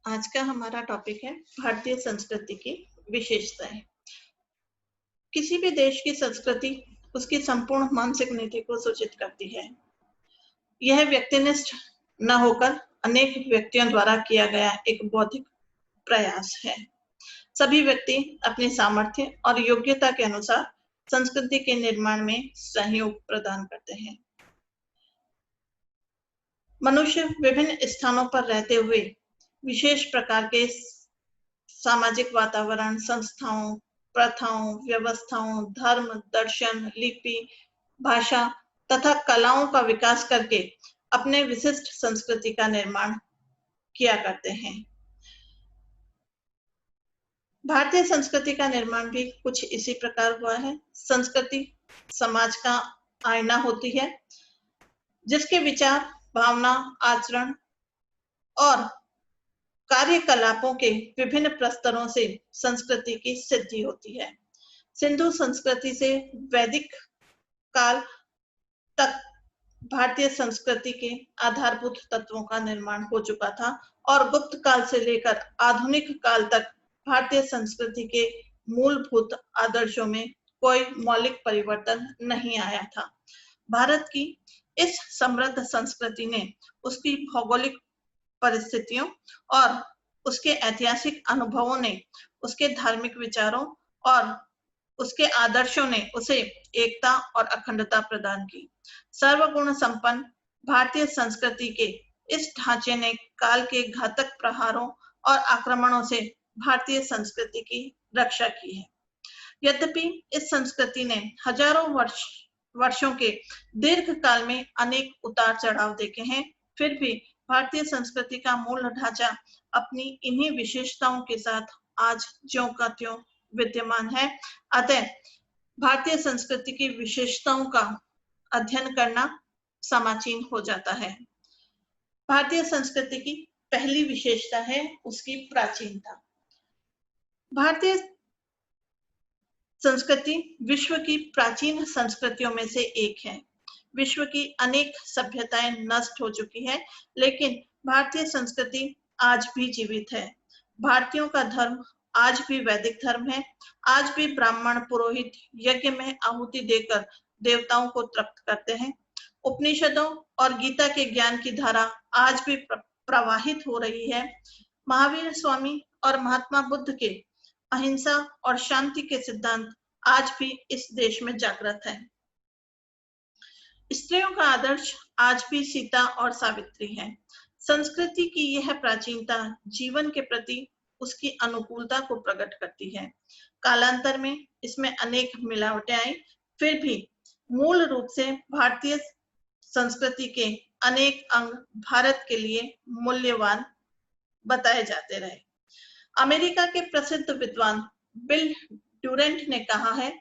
आज का हमारा टॉपिक है भारतीय संस्कृति की विशेषताएं। किसी भी देश की संस्कृति उसकी संपूर्ण मानसिक नीति को सूचित करती है। यह व्यक्तिनिष्ठ न होकर अनेक व्यक्तियों द्वारा किया गया एक बौद्धिक प्रयास है। सभी व्यक्ति अपने सामर्थ्य और योग्यता के अनुसार संस्कृति के निर्माण में सहयोग प्रदान करते हैं। मनुष्य विभिन्न स्थानों पर रहते हुए विशेष प्रकार के सामाजिक वातावरण, संस्थाओं, प्रथाओं, व्यवस्थाओं, धर्म, दर्शन, लिपि, भाषा तथा कलाओं का विकास करके अपने विशिष्ट संस्कृति का निर्माण किया करते हैं। भारतीय संस्कृति का निर्माण भी कुछ इसी प्रकार हुआ है। संस्कृति समाज का आईना होती है, जिसके विचार, भावना, आचरण और कार्यकलापों के विभिन्न प्रस्तरों से संस्कृति की सिद्धि होती है। सिंधु संस्कृति से वैदिक काल तक भारतीय संस्कृति के आधारभूत तत्वों का निर्माण हो चुका था और गुप्त काल से लेकर आधुनिक काल तक भारतीय संस्कृति के मूलभूत आदर्शों में कोई मौलिक परिवर्तन नहीं आया था। भारत की इस समृद्ध संस्कृति ने उसकी भौगोलिक परिस्थितियों और उसके ऐतिहासिक अनुभवों ने, उसके धार्मिक विचारों और उसके आदर्शों ने उसे एकता और अखंडता प्रदान की। सर्वगुण संपन्न भारतीय संस्कृति के इस ढांचे ने काल के घातक प्रहारों और आक्रमणों से भारतीय संस्कृति की रक्षा की है। यद्यपि इस संस्कृति ने हजारों वर्षों के दीर्घ काल में अनेक उतार चढ़ाव देखे हैं, फिर भी भारतीय संस्कृति का मूल ढांचा अपनी इन्हीं विशेषताओं के साथ आज ज्यों का त्यों विद्यमान है। अतः भारतीय संस्कृति की विशेषताओं का अध्ययन करना समाचीन हो जाता है। भारतीय संस्कृति की पहली विशेषता है उसकी प्राचीनता। भारतीय संस्कृति विश्व की प्राचीन संस्कृतियों में से एक है। विश्व की अनेक सभ्यताएं नष्ट हो चुकी है, लेकिन भारतीय संस्कृति आज भी जीवित है। भारतीयों का धर्म आज भी वैदिक धर्म है। आज भी ब्राह्मण पुरोहित यज्ञ में आहुति देकर देवताओं को तृप्त करते हैं। उपनिषदों और गीता के ज्ञान की धारा आज भी प्रवाहित हो रही है। महावीर स्वामी और महात्मा बुद्ध के अहिंसा और शांति के सिद्धांत आज भी इस देश में जागृत है। स्त्रियों का आदर्श आज भी सीता और सावित्री है। संस्कृति की यह प्राचीनता जीवन के प्रति उसकी अनुकूलता को प्रकट करती है। कालांतर में इसमें अनेक मिलावटें आई, फिर भी मूल रूप से भारतीय संस्कृति के अनेक अंग भारत के लिए मूल्यवान बताए जाते रहे। अमेरिका के प्रसिद्ध विद्वान बिल ड्यूरेंट ने कहा है,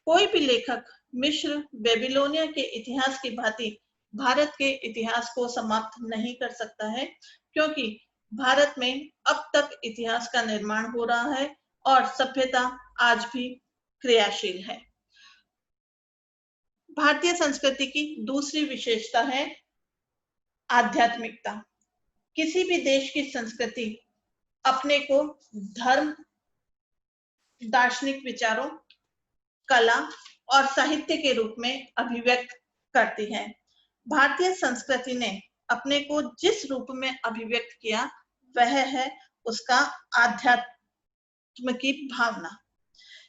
कोई भी लेखक मिस्र, बेबीलोनिया के इतिहास की भांति भारत के इतिहास को समाप्त नहीं कर सकता है, क्योंकि भारत में अब तक इतिहास का निर्माण हो रहा है और सभ्यता आज भी क्रियाशील है। भारतीय संस्कृति की दूसरी विशेषता है आध्यात्मिकता। किसी भी देश की संस्कृति अपने को धर्म, दार्शनिक विचारों, कला और साहित्य के रूप में अभिव्यक्त करती है। भारतीय संस्कृति ने अपने को जिस रूप में अभिव्यक्त किया वह है उसका आध्यात्म की भावना।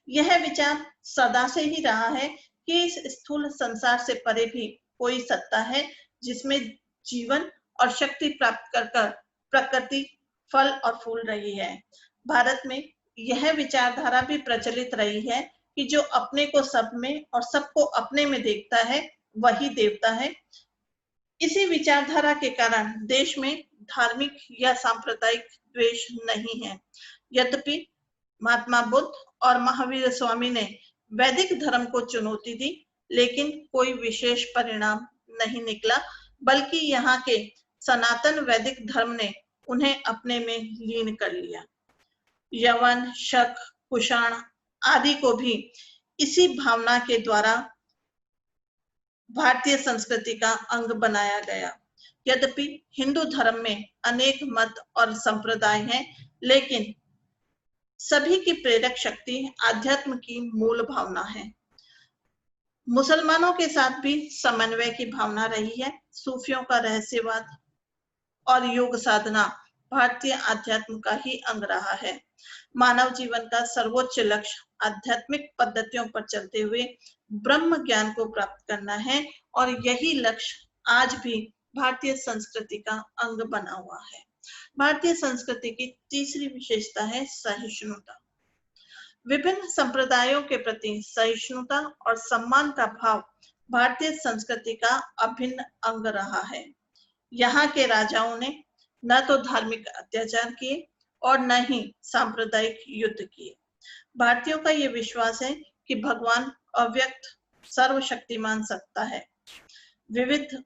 यह विचार सदा से ही रहा है कि इस स्थूल संसार से परे भी कोई सत्ता है जिसमें जीवन और शक्ति प्राप्त कर प्रकृति फल और फूल रही है। भारत में यह विचारधारा भी प्रचलित रही है कि जो अपने को सब में और सबको अपने में देखता है वही देवता है। इसी विचारधारा के कारण देश में धार्मिक या सांप्रदायिक द्वेष नहीं है। यद्यपि महात्मा बुद्ध और महावीर स्वामी ने वैदिक धर्म को चुनौती दी, लेकिन कोई विशेष परिणाम नहीं निकला, बल्कि यहाँ के सनातन वैदिक धर्म ने उन्हें अपने में लीन कर लिया। यवन, शक, कुषाण आदि को भी इसी भावना के द्वारा भारतीय संस्कृति का अंग बनाया गया। यद्यपि हिंदू धर्म में अनेक मत और संप्रदाय हैं, लेकिन सभी की प्रेरक शक्ति आध्यात्म की मूल भावना है। मुसलमानों के साथ भी समन्वय की भावना रही है। सूफियों का रहस्यवाद और योग साधना भारतीय आध्यात्म का ही अंग रहा है। मानव जीवन का सर्वोच्च लक्ष्य आध्यात्मिक पद्धतियों पर चलते हुए ब्रह्म ज्ञान को प्राप्त करना है और यही लक्ष्य आज भी भारतीय संस्कृति का अंग बना हुआ है। भारतीय संस्कृति की तीसरी विशेषता है सहिष्णुता। विभिन्न संप्रदायों के प्रति सहिष्णुता और सम्मान का भाव भारतीय संस्कृति का अभिन्न अंग रहा है। यहाँ के राजाओं ने न तो धार्मिक अत्याचार किए और न ही सांप्रदायिक युद्ध किए। भारतीयों का यह विश्वास है कि भगवान अव्यक्त सर्वशक्तिमान सत्ता है। विविध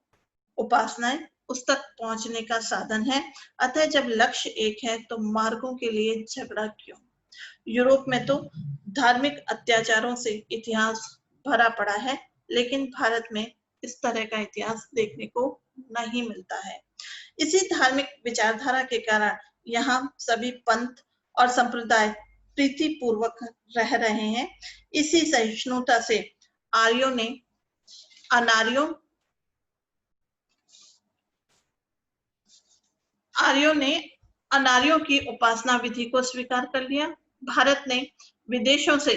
उपासनाएं उस तक पहुंचने का साधन है। अतः जब लक्ष्य एक है तो मार्गों के लिए झगड़ा क्यों? यूरोप में तो धार्मिक अत्याचारों से इतिहास भरा पड़ा है, लेकिन भारत में इस तरह का इतिहास देखने को नहीं मिलता है। इसी धार्मिक विचारधारा के कारण यहाँ सभी पंथ और संप्रदाय प्रीति पूर्वक रह रहे हैं। इसी सहिष्णुता से आर्यों ने अनार्यों की उपासना विधि को स्वीकार कर लिया। भारत ने विदेशों से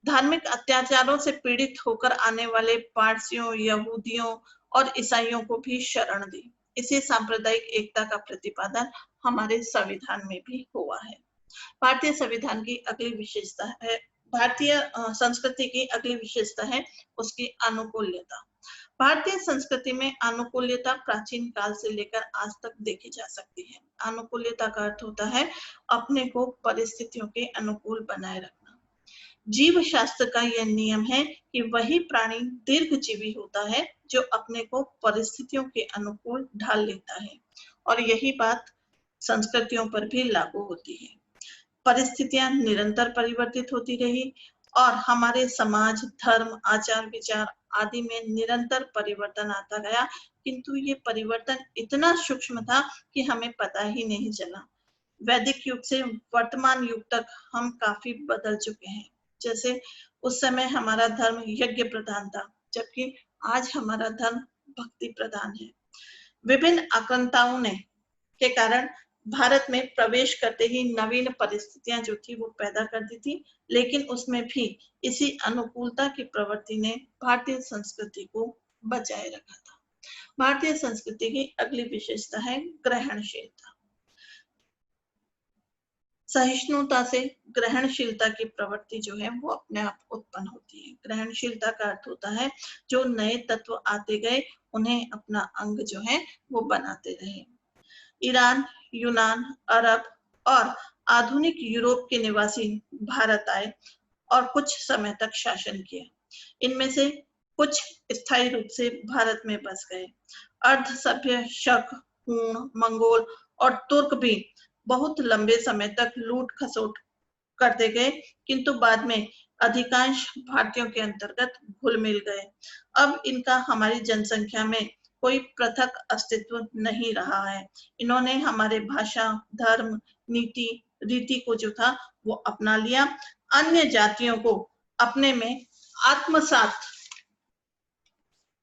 धार्मिक अत्याचारों से पीड़ित होकर आने वाले पारसियों, यहूदियों और ईसाइयों को भी शरण दी। इसी सांप्रदायिक एकता का प्रतिपादन हमारे संविधान में भी हुआ है। भारतीय संविधान की अगली विशेषता है, भारतीय संस्कृति की अगली विशेषता है उसकी अनुकूल्यता। भारतीय संस्कृति में अनुकूल्यता प्राचीन काल से लेकर आज तक देखी जा सकती है। अनुकूल्यता का अर्थ होता है अपने को परिस्थितियों के अनुकूल बनाए रखना। जीव शास्त्र का यह नियम है कि वही प्राणी दीर्घजीवी होता है जो अपने को परिस्थितियों के अनुकूल ढाल लेता है, और यही बात संस्कृतियों पर भी लागू होती है। परिस्थितियां निरंतर परिवर्तित होती रही और हमारे समाज, धर्म, आचार विचार आदि में निरंतर परिवर्तन आता गया, किंतु ये परिवर्तन इतना सूक्ष्म था कि हमें पता ही नहीं चला। वैदिक युग से वर्तमान युग तक हम काफी बदल चुके हैं। जैसे उस समय हमारा धर्म यज्ञ प्रधान था, जबकि आज हमारा धर्म भक्ति प्रधान है। विभिन्न आक्रांताओं के कारण भारत में प्रवेश करते ही नवीन परिस्थितियां जो थी वो पैदा कर दी थी, लेकिन उसमें भी इसी अनुकूलता की प्रवृत्ति ने भारतीय संस्कृति को बचाए रखा था। भारतीय संस्कृति की अगली विशेषता है ग्रहणशीलता। सहिष्णुता से ग्रहणशीलता की प्रवृत्ति जो है वो अपने आप उत्पन्न होती है। ग्रहणशीलता का अर्थ होता है जो नए तत्व आते गए उन्हें अपना अंग जो है वो बनाते रहे। ईरान, यूनान, अरब और आधुनिक यूरोप के निवासी भारत आए और कुछ समय तक शासन किया। इनमें से कुछ स्थायी रूप से भारत में बस गए। अर्ध सभ्य शक, हूण, मंगोल और तुर्क भी बहुत लंबे समय तक लूट खसोट करते गए, किंतु बाद में अधिकांश भारतीयों के अंतर्गत घुल मिल गए। अब इनका हमारी जनसंख्या में कोई पृथक अस्तित्व नहीं रहा है। इन्होंने हमारे भाषा, धर्म, नीति, रीति को जो था वो अपना लिया। अन्य जातियों को अपने में आत्मसात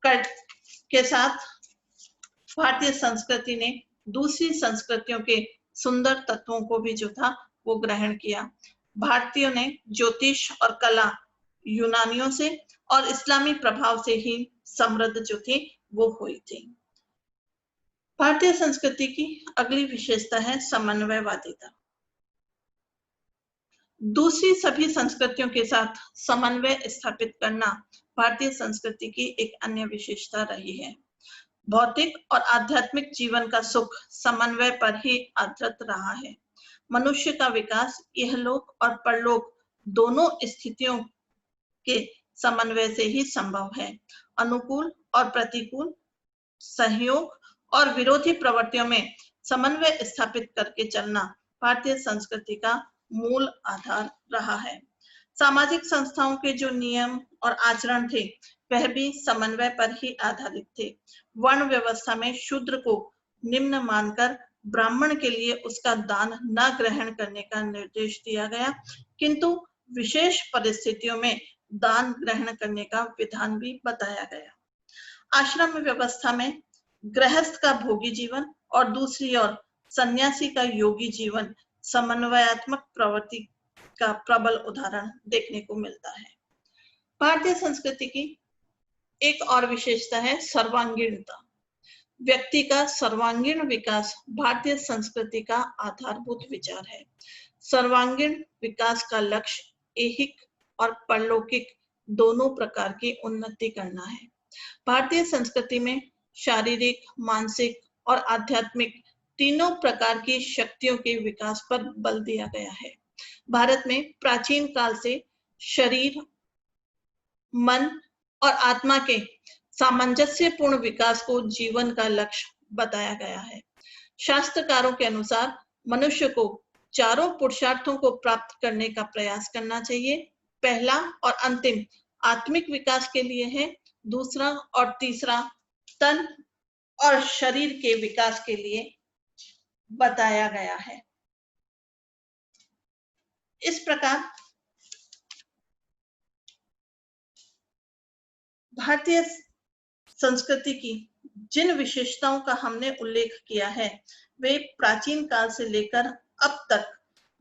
के साथ भारतीय संस्कृति ने दूसरी संस्कृतियों के सुंदर तत्वों को भी जो था वो ग्रहण किया। भारतीयों ने ज्योतिष और कला यूनानियों से और इस्लामी प्रभाव से ही समृद्ध जो थी वो हुई थी। भारतीय संस्कृति की अगली विशेषता है समन्वयवादिता। दूसरी सभी संस्कृतियों के साथ समन्वय स्थापित करना भारतीय संस्कृति की एक अन्य विशेषता रही है। भौतिक और आध्यात्मिक जीवन का सुख समन्वय पर ही आधारित रहा है। मनुष्य का विकास इहलोक और परलोक दोनों स्थितियों के समन्वय से ही संभव है। अनुकूल और प्रतिकूल, सहयोग और विरोधी प्रवृत्तियों में समन्वय स्थापित करके चलना भारतीय संस्कृति का मूल आधार रहा है। सामाजिक संस्थाओं के जो नियम और आचरण थे वह भी समन्वय पर ही आधारित थे। वर्ण व्यवस्था में शूद्र को निम्न मानकर ब्राह्मण के लिए उसका दान न ग्रहण करने का निर्देश दिया गया, किंतु विशेष परिस्थितियों में दान ग्रहण करने का विधान भी बताया गया। आश्रम व्यवस्था में गृहस्थ का भोगी जीवन और दूसरी ओर सन्यासी का योगी जीवन समन्वयात्मक प्रवृत्ति का प्रबल उदाहरण देखने को मिलता है। भारतीय संस्कृति की एक और विशेषता है सर्वांगीणता। व्यक्ति का सर्वांगीण विकास भारतीय संस्कृति का आधारभूत विचार है। सर्वांगीण विकास का लक्ष्य ऐहिक और परलौकिक दोनों प्रकार की उन्नति करना है। भारतीय संस्कृति में शारीरिक, मानसिक और आध्यात्मिक तीनों प्रकार की शक्तियों के विकास पर बल दिया गया है। भारत में प्राचीन काल से शरीर, मन और आत्मा के सामंजस्यपूर्ण विकास को जीवन का लक्ष्य बताया गया है। शास्त्रकारों के अनुसार मनुष्य को चारों पुरुषार्थों को प्राप्त करने का प्रयास करना चाहिए। पहला और अंतिम आत्मिक विकास के लिए है, दूसरा और तीसरा तन और शरीर के विकास के लिए बताया गया है। इस प्रकार भारतीय संस्कृति की जिन विशेषताओं का हमने उल्लेख किया है, वे प्राचीन काल से लेकर अब तक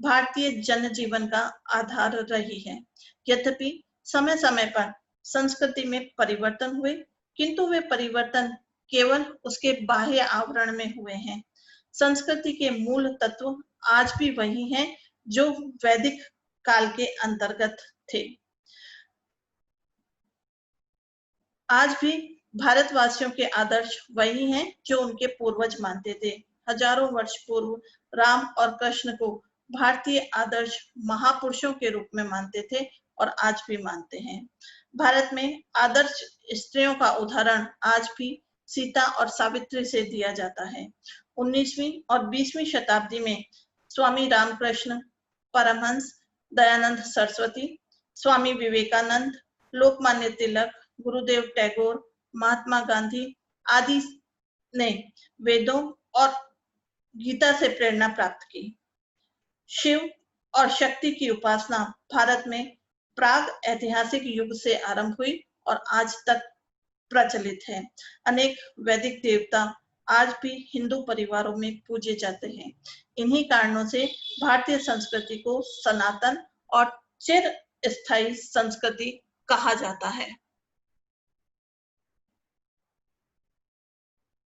भारतीय जनजीवन का आधार रही है। यद्यपि समय समय पर संस्कृति में परिवर्तन हुए, किंतु वे परिवर्तन केवल उसके बाह्य आवरण में हुए हैं। संस्कृति के मूल तत्व आज भी वही हैं जो वैदिक काल के अंतर्गत थे। आज भी भारतवासियों के आदर्श वही हैं जो उनके पूर्वज मानते थे। हजारों वर्ष पूर्व राम और कृष्ण को भारतीय आदर्श महापुरुषों के रूप में मानते थे और आज भी मानते हैं। भारत में आदर्श स्त्रियों का उदाहरण आज भी सीता और सावित्री से दिया जाता है। 19वीं और 20वीं शताब्दी में स्वामी रामकृष्ण परमहंस, दयानंद सरस्वती, स्वामी विवेकानंद, लोकमान्य तिलक, गुरुदेव टैगोर, महात्मा गांधी आदि ने वेदों और गीता से प्रेरणा प्राप्त की। शिव और शक्ति की उपासना भारत में प्राग ऐतिहासिक युग से आरंभ हुई और आज तक प्रचलित है। अनेक वैदिक देवता आज भी हिंदू परिवारों में पूजे जाते हैं। इन्हीं कारणों से भारतीय संस्कृति को सनातन और चिर स्थायी संस्कृति कहा जाता है।